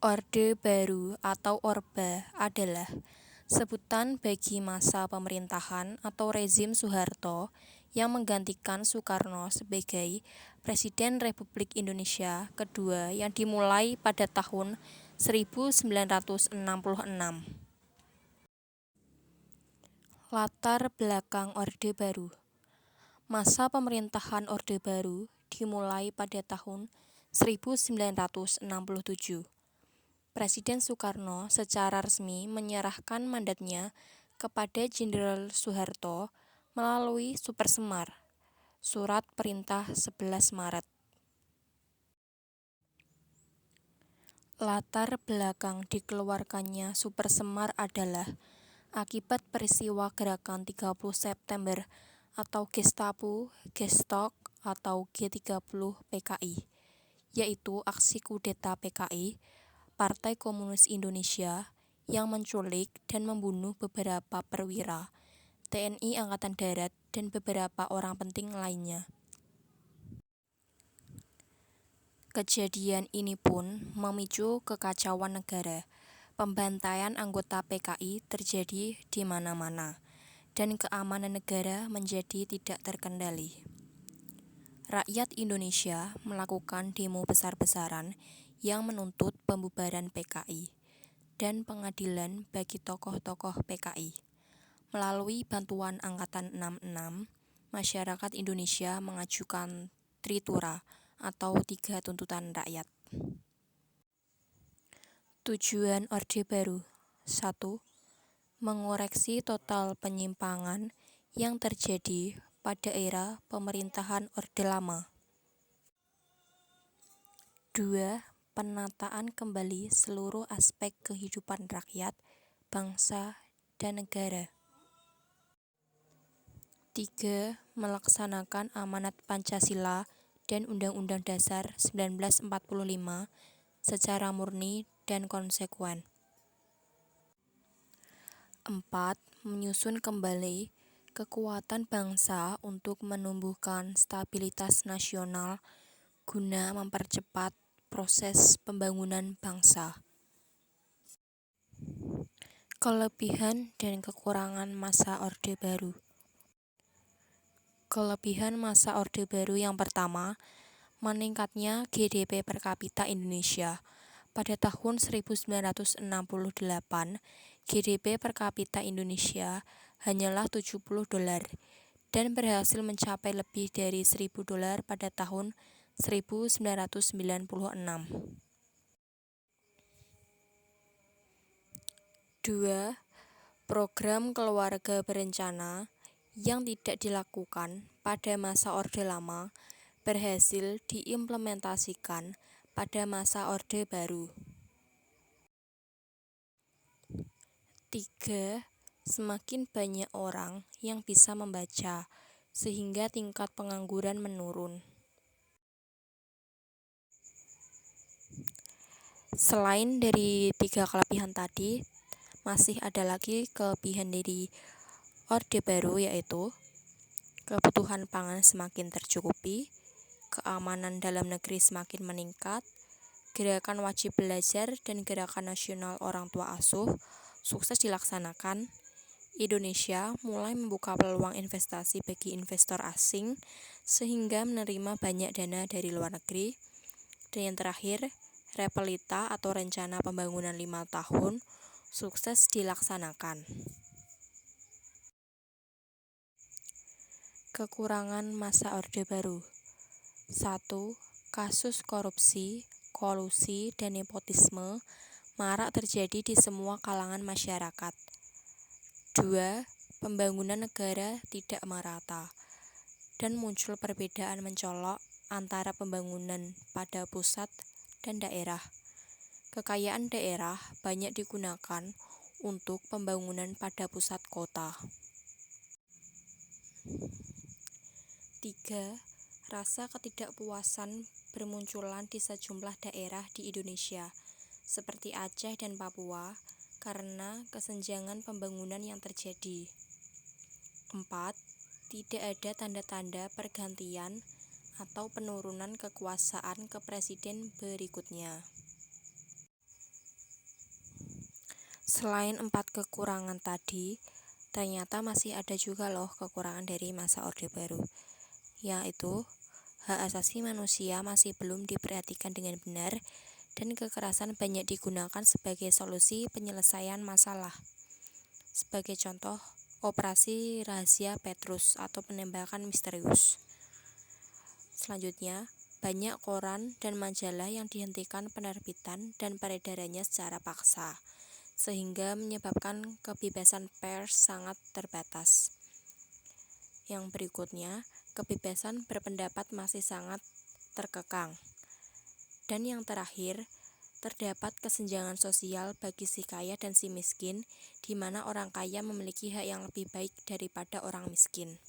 Orde Baru atau Orba adalah sebutan bagi masa pemerintahan atau rezim Soeharto yang menggantikan Soekarno sebagai Presiden Republik Indonesia kedua yang dimulai pada tahun 1966. Latar belakang Orde Baru. Masa pemerintahan Orde Baru dimulai pada tahun 1967. Presiden Soekarno secara resmi menyerahkan mandatnya kepada Jenderal Soeharto melalui Supersemar, Surat Perintah 11 Maret. Latar belakang dikeluarkannya Supersemar adalah akibat peristiwa gerakan 30 September atau Gestapo, Gestok atau G30 PKI, yaitu aksi kudeta PKI, Partai Komunis Indonesia, yang menculik dan membunuh beberapa perwira, TNI Angkatan Darat, dan beberapa orang penting lainnya. Kejadian ini pun memicu kekacauan negara. Pembantaian anggota PKI terjadi di mana-mana, dan keamanan negara menjadi tidak terkendali. Rakyat Indonesia melakukan demo besar-besaran yang menuntut pembubaran PKI dan pengadilan bagi tokoh-tokoh PKI. Melalui bantuan Angkatan 66, masyarakat Indonesia mengajukan Tritura atau 3 tuntutan rakyat. Tujuan Orde Baru. 1. Mengoreksi total penyimpangan yang terjadi pada era pemerintahan Orde Lama. 2. Penataan kembali seluruh aspek kehidupan rakyat, bangsa, dan negara. 3. Melaksanakan amanat Pancasila dan Undang-Undang Dasar 1945 secara murni dan konsekuen. 4. Menyusun kembali kekuatan bangsa untuk menumbuhkan stabilitas nasional guna mempercepat proses pembangunan bangsa. Kelebihan dan kekurangan masa Orde Baru. Kelebihan masa Orde Baru yang pertama, meningkatnya GDP per kapita Indonesia. Pada tahun 1968, GDP per kapita Indonesia hanyalah $70 dan berhasil mencapai lebih dari $1.000 pada tahun 1996. 2. Program keluarga berencana yang tidak dilakukan pada masa Orde Lama berhasil diimplementasikan pada masa Orde Baru. 3. Semakin banyak orang yang bisa membaca, sehingga tingkat pengangguran menurun. Selain dari 3 kelebihan tadi, masih ada lagi kelebihan dari Orde Baru, yaitu kebutuhan pangan semakin tercukupi, keamanan dalam negeri semakin meningkat, gerakan wajib belajar dan gerakan nasional orang tua asuh sukses dilaksanakan, Indonesia mulai membuka peluang investasi bagi investor asing sehingga menerima banyak dana dari luar negeri, dan yang terakhir, Repelita atau rencana pembangunan 5 tahun sukses dilaksanakan. Kekurangan masa Orde Baru. 1. Kasus korupsi, kolusi, dan nepotisme marak terjadi di semua kalangan masyarakat. 2. Pembangunan negara tidak merata, dan muncul perbedaan mencolok antara pembangunan pada pusat dan daerah. Kekayaan daerah banyak digunakan untuk pembangunan pada pusat kota. 3. Rasa ketidakpuasan bermunculan di sejumlah daerah di Indonesia, seperti Aceh dan Papua, karena kesenjangan pembangunan yang terjadi. 4. Tidak ada tanda-tanda pergantian atau penurunan kekuasaan ke presiden berikutnya. Selain 4 kekurangan tadi, ternyata masih ada juga loh kekurangan dari masa Orde Baru, yaitu hak asasi manusia masih belum diperhatikan dengan benar dan kekerasan banyak digunakan sebagai solusi penyelesaian masalah. Sebagai contoh, operasi rahasia Petrus atau penembakan misterius. Selanjutnya, banyak koran dan majalah yang dihentikan penerbitan dan peredarannya secara paksa, sehingga menyebabkan kebebasan pers sangat terbatas. Yang berikutnya, kebebasan berpendapat masih sangat terkekang. Dan yang terakhir, terdapat kesenjangan sosial bagi si kaya dan si miskin, di mana orang kaya memiliki hak yang lebih baik daripada orang miskin.